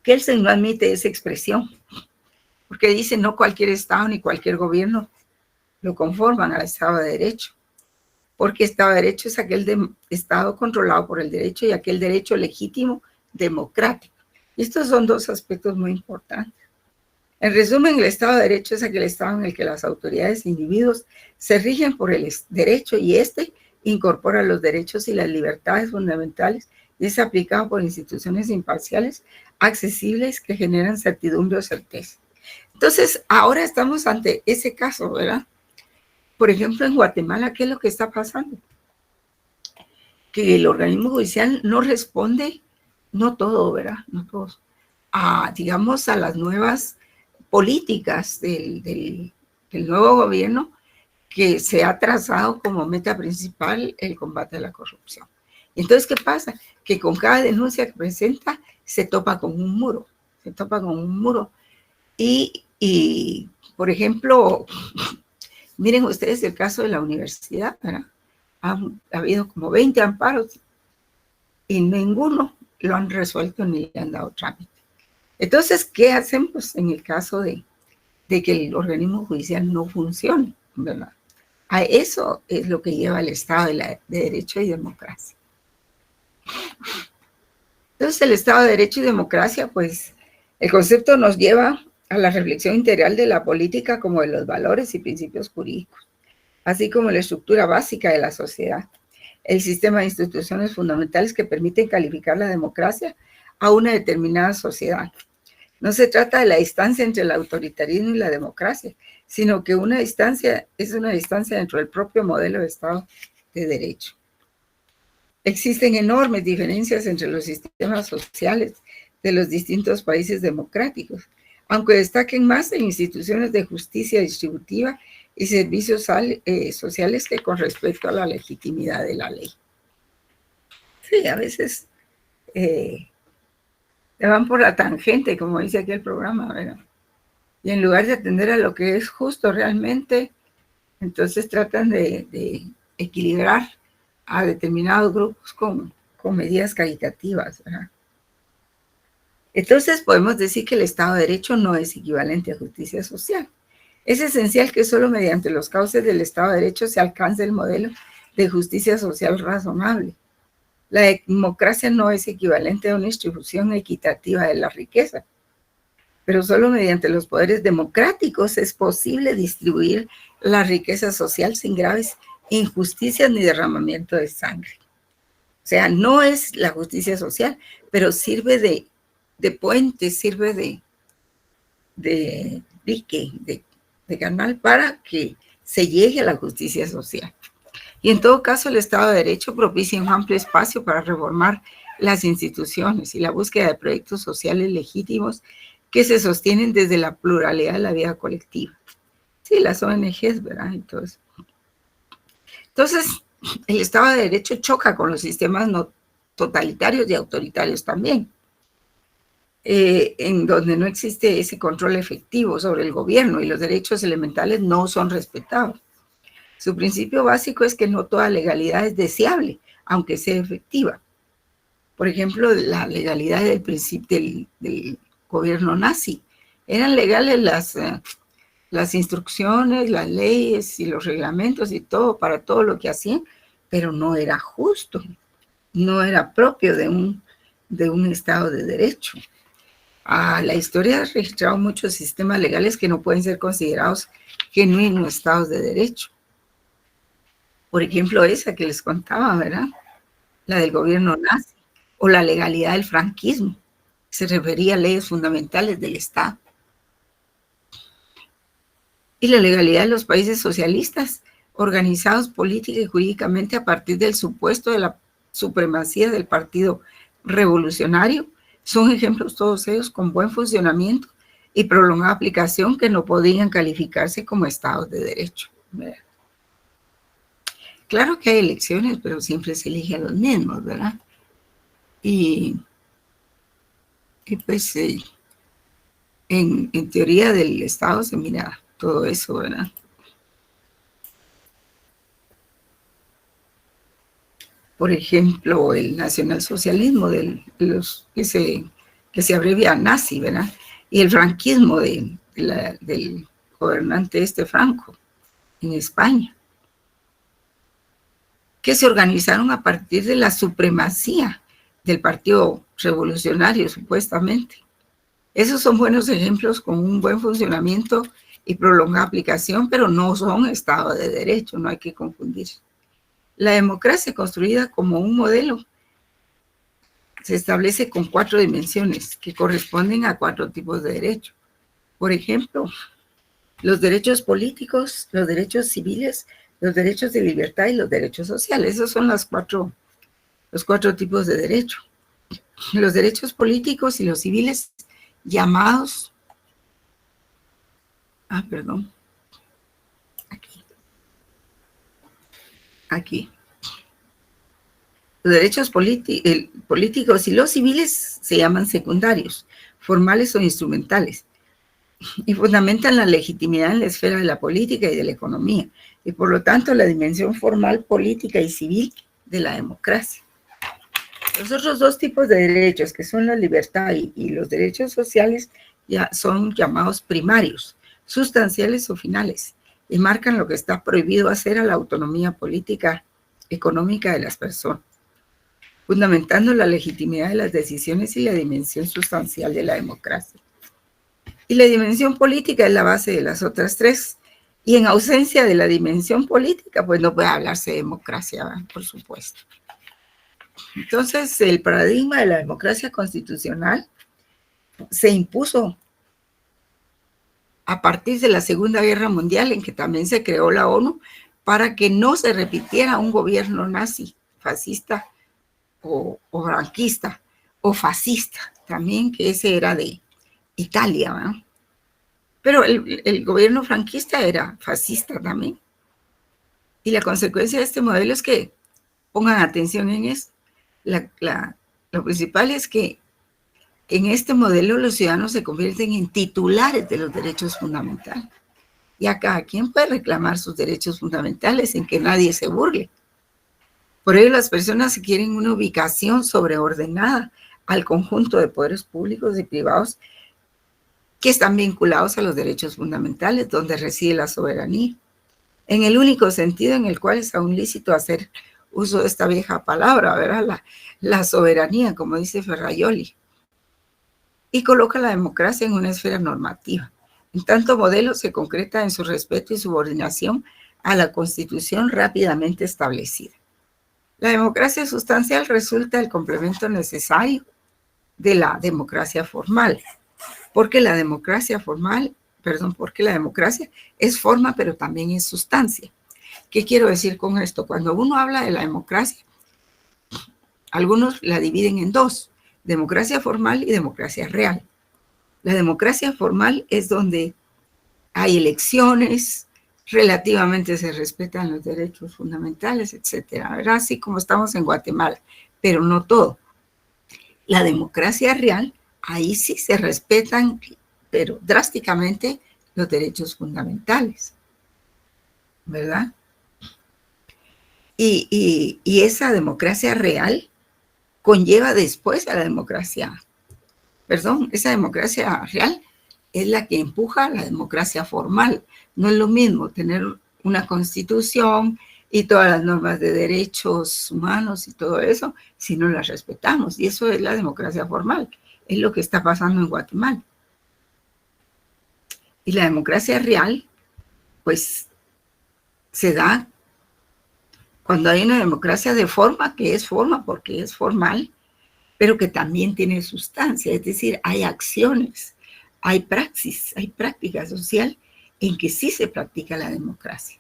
Kelsen no admite esa expresión, porque dice no cualquier Estado ni cualquier gobierno lo conforman al Estado de Derecho, porque Estado de Derecho es aquel Estado controlado por el derecho y aquel derecho legítimo democrático. Y estos son dos aspectos muy importantes. En resumen, el Estado de Derecho es aquel Estado en el que las autoridades e individuos se rigen por el derecho y este incorpora los derechos y las libertades fundamentales y es aplicado por instituciones imparciales, accesibles, que generan certidumbre o certeza. Entonces, ahora estamos ante ese caso, ¿verdad? Por ejemplo, en Guatemala, ¿qué es lo que está pasando? Que el organismo judicial no responde, no todo, ¿verdad? No todos, digamos, a las nuevas políticas del nuevo gobierno que se ha trazado como meta principal el combate a la corrupción. Entonces, ¿qué pasa? Que con cada denuncia que presenta se topa con un muro, y por ejemplo, miren ustedes el caso de la universidad, ¿verdad? Ha habido como 20 amparos y ninguno lo han resuelto ni le han dado trámite. Entonces, ¿qué hacemos en el caso de que el organismo judicial no funcione, ¿verdad? A eso es lo que lleva el Estado de Derecho y democracia. Entonces, el Estado de Derecho y democracia, pues, el concepto nos lleva a la reflexión integral de la política como de los valores y principios jurídicos, así como la estructura básica de la sociedad, el sistema de instituciones fundamentales que permiten calificar la democracia a una determinada sociedad. No se trata de la distancia entre el autoritarismo y la democracia, sino que una distancia es una distancia dentro del propio modelo de Estado de Derecho. Existen enormes diferencias entre los sistemas sociales de los distintos países democráticos, aunque destaquen más en instituciones de justicia distributiva y servicios sociales que con respecto a la legitimidad de la ley. Sí, a veces le van por la tangente, como dice aquí el programa, ¿verdad? Y en lugar de atender a lo que es justo realmente, entonces tratan de equilibrar a determinados grupos con medidas caritativas, ¿verdad? Entonces podemos decir que el Estado de Derecho no es equivalente a justicia social. Es esencial que solo mediante los cauces del Estado de Derecho se alcance el modelo de justicia social razonable. La democracia no es equivalente a una distribución equitativa de la riqueza, pero solo mediante los poderes democráticos es posible distribuir la riqueza social sin graves injusticias ni derramamiento de sangre. O sea, no es la justicia social, pero sirve de puente, sirve de dique, de canal para que se llegue a la justicia social. Y en todo caso, el Estado de Derecho propicia un amplio espacio para reformar las instituciones y la búsqueda de proyectos sociales legítimos que se sostienen desde la pluralidad de la vida colectiva. Sí, las ONGs, ¿verdad? Entonces, el Estado de Derecho choca con los sistemas no totalitarios y autoritarios también. en donde no existe ese control efectivo sobre el gobierno y los derechos elementales no son respetados. Su principio básico es que no toda legalidad es deseable, aunque sea efectiva. Por ejemplo, la legalidad del principio del gobierno nazi. Eran legales las instrucciones, las leyes y los reglamentos y todo para todo lo que hacían, pero no era justo, no era propio de un Estado de Derecho. La historia ha registrado muchos sistemas legales que no pueden ser considerados genuinos Estados de Derecho. Por ejemplo, esa que les contaba, ¿verdad? La del gobierno nazi, o la legalidad del franquismo, se refería a leyes fundamentales del Estado. Y la legalidad de los países socialistas, organizados política y jurídicamente a partir del supuesto de la supremacía del Partido Revolucionario, son ejemplos todos ellos con buen funcionamiento y prolongada aplicación que no podían calificarse como Estados de Derecho. ¿Verdad? Claro que hay elecciones, pero siempre se elige a los mismos, ¿verdad? Y pues en teoría del Estado se mira todo eso, ¿verdad? Por ejemplo, el nacionalsocialismo que se abrevia nazi, ¿verdad? Y el franquismo del gobernante Franco en España, que se organizaron a partir de la supremacía del Partido Revolucionario, supuestamente. Esos son buenos ejemplos con un buen funcionamiento y prolongada aplicación, pero no son Estado de Derecho, no hay que confundir. La democracia construida como un modelo se establece con 4 dimensiones que corresponden a 4 tipos de derechos. Por ejemplo, los derechos políticos, los derechos civiles, los derechos de libertad y los derechos sociales. Esos son los cuatro tipos de derecho. Los derechos políticos y los civiles llamados... Aquí. Los derechos políticos y los civiles se llaman secundarios, formales o instrumentales, y fundamentan la legitimidad en la esfera de la política y de la economía, y por lo tanto la dimensión formal, política y civil de la democracia. Los otros 2 tipos de derechos, que son la libertad y los derechos sociales, ya son llamados primarios, sustanciales o finales, y marcan lo que está prohibido hacer a la autonomía política, económica de las personas, fundamentando la legitimidad de las decisiones y la dimensión sustancial de la democracia. Y la dimensión política es la base de las otras 3, y en ausencia de la dimensión política, pues no puede hablarse de democracia, ¿verdad? Por supuesto. Entonces, el paradigma de la democracia constitucional se impuso a partir de la Segunda Guerra Mundial, en que también se creó la ONU, para que no se repitiera un gobierno nazi, fascista o franquista, o fascista también, que ese era de Italia, ¿verdad? Pero el gobierno franquista era fascista también. Y la consecuencia de este modelo es que, pongan atención en eso, lo principal es que en este modelo los ciudadanos se convierten en titulares de los derechos fundamentales. Ya cada quien puede reclamar sus derechos fundamentales sin que nadie se burle. Por ello las personas quieren una ubicación sobreordenada al conjunto de poderes públicos y privados que están vinculados a los derechos fundamentales, donde reside la soberanía, en el único sentido en el cual es aún lícito hacer uso de esta vieja palabra, ¿verdad? La soberanía, como dice Ferraioli. Y coloca la democracia en una esfera normativa. En tanto modelo se concreta en su respeto y subordinación a la Constitución rápidamente establecida. La democracia sustancial resulta el complemento necesario de la democracia formal, porque la democracia es forma, pero también es sustancia. ¿Qué quiero decir con esto? Cuando uno habla de la democracia, algunos la dividen en 2, democracia formal y democracia real. La democracia formal es donde hay elecciones, relativamente se respetan los derechos fundamentales, etcétera, ¿verdad? Así como estamos en Guatemala, pero no todo. La democracia real ahí sí se respetan, pero drásticamente, los derechos fundamentales, ¿verdad? Y esa democracia real conlleva después a la democracia, esa democracia real es la que empuja a la democracia formal. No es lo mismo tener una constitución y todas las normas de derechos humanos y todo eso, si no las respetamos. Y eso es la democracia formal, es lo que está pasando en Guatemala. Y la democracia real, pues, se da cuando hay una democracia de forma, que es forma porque es formal, pero que también tiene sustancia, es decir, hay acciones, hay praxis, hay práctica social en que sí se practica la democracia.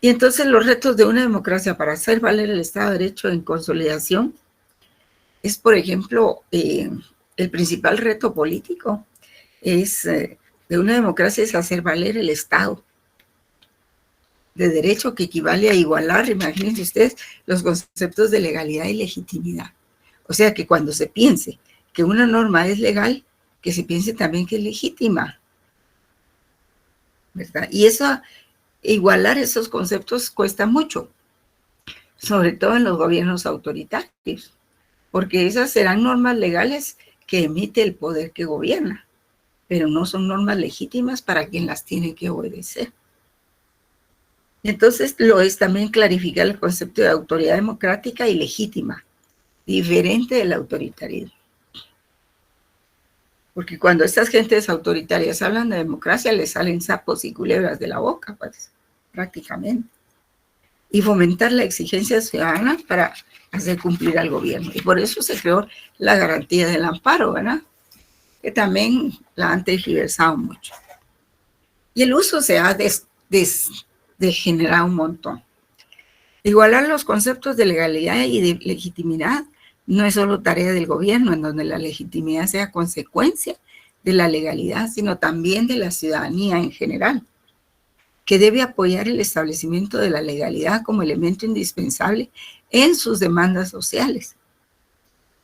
Y entonces los retos de una democracia para hacer valer el Estado de Derecho en consolidación es, por ejemplo, el principal reto político de una democracia es hacer valer el Estado de Derecho, que equivale a igualar, imagínense ustedes, los conceptos de legalidad y legitimidad. O sea, que cuando se piense que una norma es legal, que se piense también que es legítima, ¿verdad? Y eso, igualar esos conceptos cuesta mucho, sobre todo en los gobiernos autoritarios, porque esas serán normas legales que emite el poder que gobierna, pero no son normas legítimas para quien las tiene que obedecer. Entonces, lo es también clarificar el concepto de autoridad democrática y legítima, diferente del autoritarismo. Porque cuando estas gentes autoritarias hablan de democracia, les salen sapos y culebras de la boca, pues, prácticamente. Y fomentar la exigencia ciudadana para hacer cumplir al gobierno. Y por eso se creó la garantía del amparo, ¿verdad? Que también la han tergiversado mucho. Y el uso se ha degenerado un montón. Igualar los conceptos de legalidad y de legitimidad no es solo tarea del gobierno, en donde la legitimidad sea consecuencia de la legalidad, sino también de la ciudadanía en general, que debe apoyar el establecimiento de la legalidad como elemento indispensable en sus demandas sociales.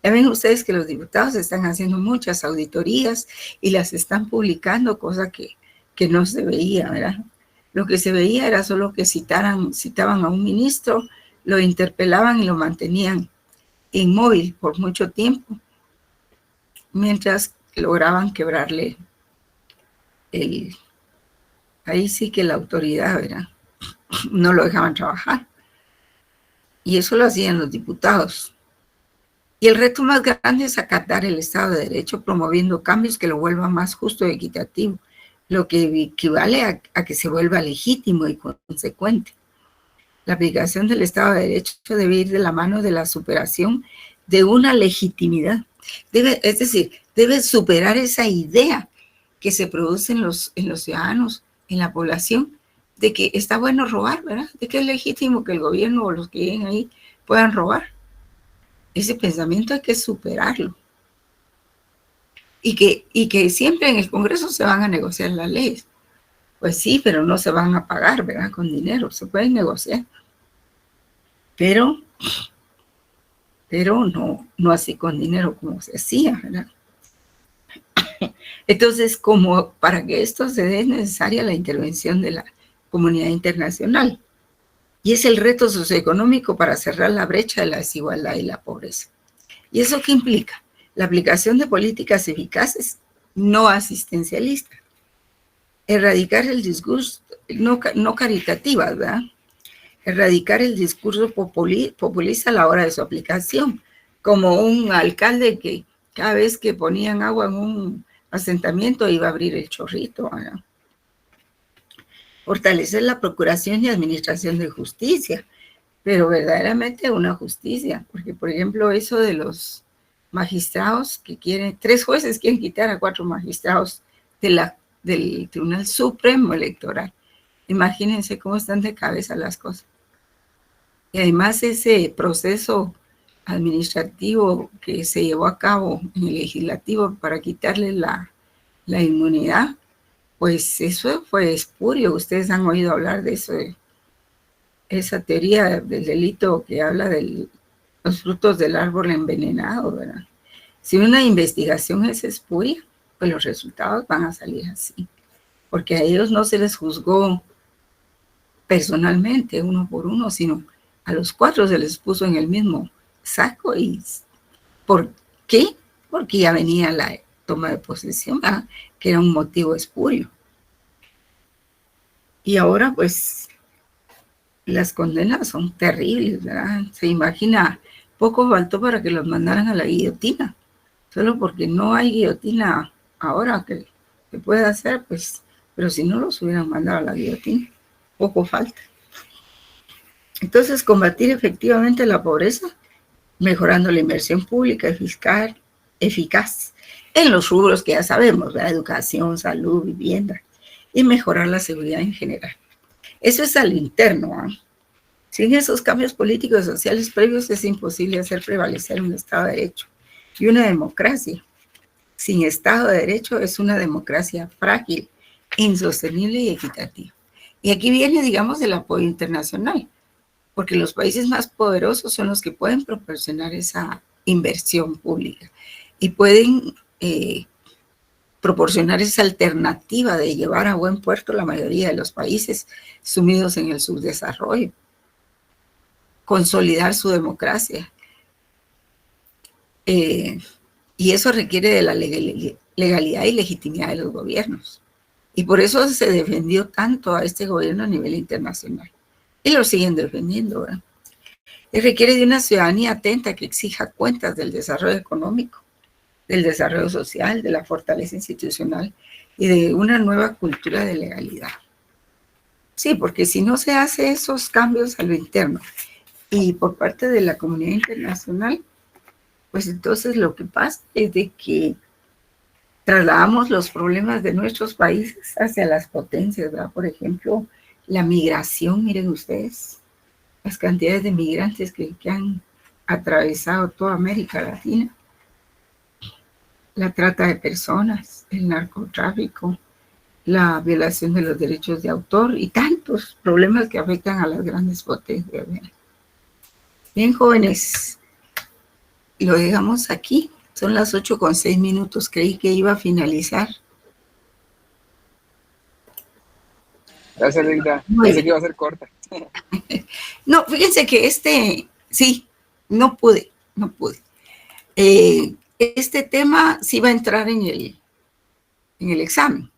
Ya ven ustedes que los diputados están haciendo muchas auditorías y las están publicando, cosa que no se veía, ¿verdad? Lo que se veía era solo que citaban a un ministro, lo interpelaban y lo mantenían inmóvil por mucho tiempo, mientras lograban quebrarle ahí sí que la autoridad, ¿verdad? No lo dejaban trabajar. Y eso lo hacían los diputados. Y el reto más grande es acatar el Estado de Derecho, promoviendo cambios que lo vuelvan más justo y equitativo, lo que equivale a que se vuelva legítimo y consecuente. La aplicación del Estado de Derecho debe ir de la mano de la superación de una legitimidad. Es decir, debe superar esa idea que se produce en los ciudadanos, en la población, de que está bueno robar, ¿verdad? De que es legítimo que el gobierno o los que viven ahí puedan robar. Ese pensamiento hay que superarlo. Y que siempre en el Congreso se van a negociar las leyes. Pues sí, pero no se van a pagar, ¿verdad? Con dinero, se pueden negociar. Pero no así con dinero como se hacía, ¿verdad? Entonces, como para que esto se dé, es necesaria la intervención de la comunidad internacional. Y es el reto socioeconómico para cerrar la brecha de la desigualdad y la pobreza. ¿Y eso qué implica? La aplicación de políticas eficaces, no asistencialistas. Erradicar el discurso, no caritativas, ¿verdad? Erradicar el discurso populista a la hora de su aplicación, como un alcalde que cada vez que ponían agua en un asentamiento iba a abrir el chorrito, ¿verdad? Fortalecer la procuración y administración de justicia, pero verdaderamente una justicia, porque por ejemplo eso de los magistrados que quieren, 3 jueces quieren quitar a 4 magistrados del Tribunal Supremo Electoral. Imagínense cómo están de cabeza las cosas. Y además ese proceso administrativo que se llevó a cabo en el legislativo para quitarle la inmunidad, pues eso fue espurio. Ustedes han oído hablar de eso, esa teoría del delito que habla de los frutos del árbol envenenado, ¿verdad? Si una investigación es espuria, pues los resultados van a salir así, porque a ellos no se les juzgó personalmente, uno por uno, sino a los 4 se les puso en el mismo saco. ¿Y por qué? Porque ya venía la toma de posesión, ¿verdad? Que era un motivo espurio. Y ahora, pues, las condenas son terribles, ¿verdad? Se imagina, poco faltó para que los mandaran a la guillotina, solo porque no hay guillotina ahora que pueda hacer, pues, pero si no los hubieran mandado a la guillotina, poco falta. Entonces, combatir efectivamente la pobreza, mejorando la inversión pública y fiscal eficaz en los rubros que ya sabemos, ¿verdad? Educación, salud, vivienda, y mejorar la seguridad en general. Eso es al interno, ¿eh? Sin esos cambios políticos y sociales previos es imposible hacer prevalecer un Estado de Derecho y una democracia. Sin Estado de Derecho es una democracia frágil, insostenible y equitativa. Y aquí viene, digamos, el apoyo internacional, porque los países más poderosos son los que pueden proporcionar esa inversión pública y pueden proporcionar esa alternativa de llevar a buen puerto la mayoría de los países sumidos en el subdesarrollo, consolidar su democracia. Y eso requiere de la legalidad y legitimidad de los gobiernos. Y por eso se defendió tanto a este gobierno a nivel internacional. Y lo siguen defendiendo, ¿verdad? Y requiere de una ciudadanía atenta que exija cuentas del desarrollo económico, del desarrollo social, de la fortaleza institucional y de una nueva cultura de legalidad. Sí, porque si no se hace esos cambios a lo interno y por parte de la comunidad internacional, pues entonces lo que pasa es de que trasladamos los problemas de nuestros países hacia las potencias, ¿verdad? Por ejemplo, la migración, miren ustedes, las cantidades de migrantes que han atravesado toda América Latina, la trata de personas, el narcotráfico, la violación de los derechos de autor y tantos problemas que afectan a las grandes potencias. Bien, jóvenes, lo dejamos aquí. Son las 8:06. Creí que iba a finalizar. Gracias, Linda. Muy Pensé bien. que iba a ser corta. No, fíjense que sí, no pude. Este tema sí va a entrar en el examen.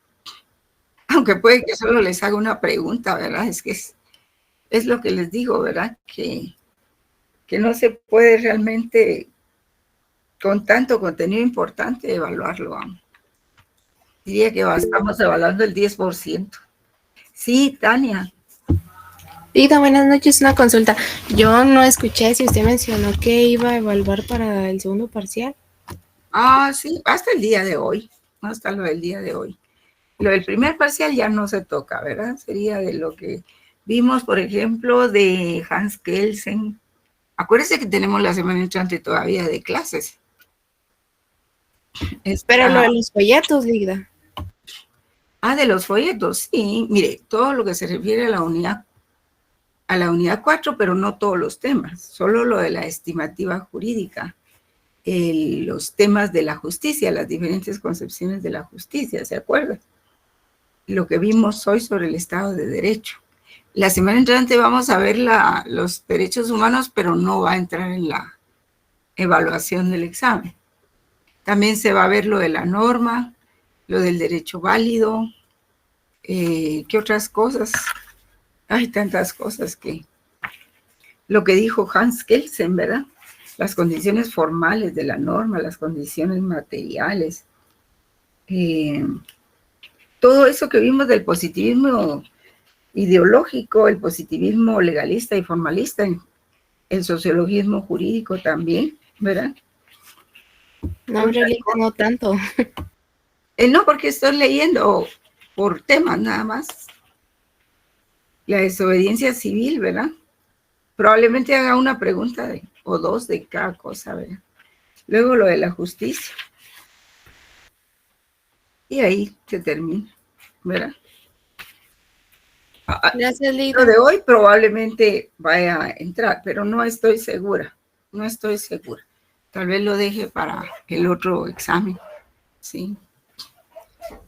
Aunque puede que solo les haga una pregunta, ¿verdad? Es que es lo que les digo, ¿verdad? Que no se puede realmente, con tanto contenido importante, evaluarlo. Diría que estamos evaluando el 10%. Sí, Tania. Rita, buenas noches, una consulta. Yo no escuché si usted mencionó que iba a evaluar para el segundo parcial. Sí, hasta el día de hoy. Hasta lo del día de hoy. Lo del primer parcial ya no se toca, ¿verdad? Sería de lo que vimos, por ejemplo, de Hans Kelsen. Acuérdense que tenemos la semana entrante todavía de clases. Pero lo de los folletos, Ligda. De los folletos, sí. Mire, todo lo que se refiere a la unidad 4, pero no todos los temas, solo lo de la estimativa jurídica, los temas de la justicia, las diferentes concepciones de la justicia, ¿se acuerdan? Lo que vimos hoy sobre el Estado de Derecho. La semana entrante vamos a ver los derechos humanos, pero no va a entrar en la evaluación del examen. También se va a ver lo de la norma, lo del derecho válido, ¿qué otras cosas? Hay tantas cosas que... Lo que dijo Hans Kelsen, ¿verdad? Las condiciones formales de la norma, las condiciones materiales, todo eso que vimos del positivismo ideológico, el positivismo legalista y formalista, el sociologismo jurídico también, ¿verdad? No, en realidad no tanto. No, porque estoy leyendo por temas nada más. La desobediencia civil, ¿verdad? Probablemente haga una pregunta o dos de cada cosa, ¿verdad? Luego lo de la justicia. Y ahí se termina, ¿verdad? Gracias, Lo Ligda. de hoy probablemente vaya a entrar, pero no estoy segura. Tal vez lo deje para el otro examen, ¿sí?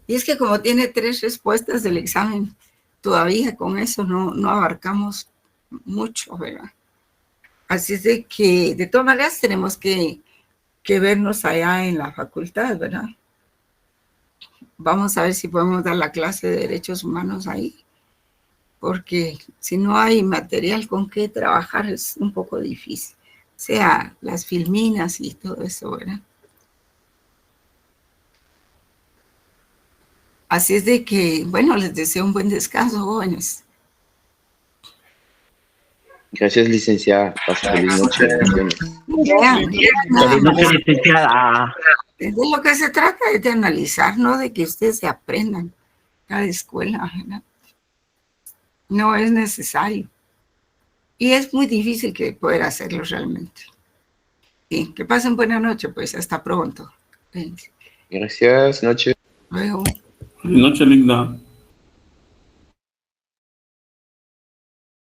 Y es que como tiene 3 respuestas del examen, todavía con eso no abarcamos mucho, ¿verdad? Así es de que, de todas maneras, tenemos que vernos allá en la facultad, ¿verdad? Vamos a ver si podemos dar la clase de derechos humanos ahí, porque si no hay material con qué trabajar es un poco difícil. O sea, las filminas y todo eso, ¿verdad? Así es de que, bueno, les deseo un buen descanso, jóvenes. Gracias, licenciada. Pasa feliz noche. Vean, Feliz noche, licenciada. de lo que se trata es de analizar, no de que ustedes se aprendan cada escuela, ¿verdad? No es necesario. Y es muy difícil que poder hacerlo realmente. Sí, que pasen buena noche, pues hasta pronto. Gracias, noche. Luego. Feliz noche, linda.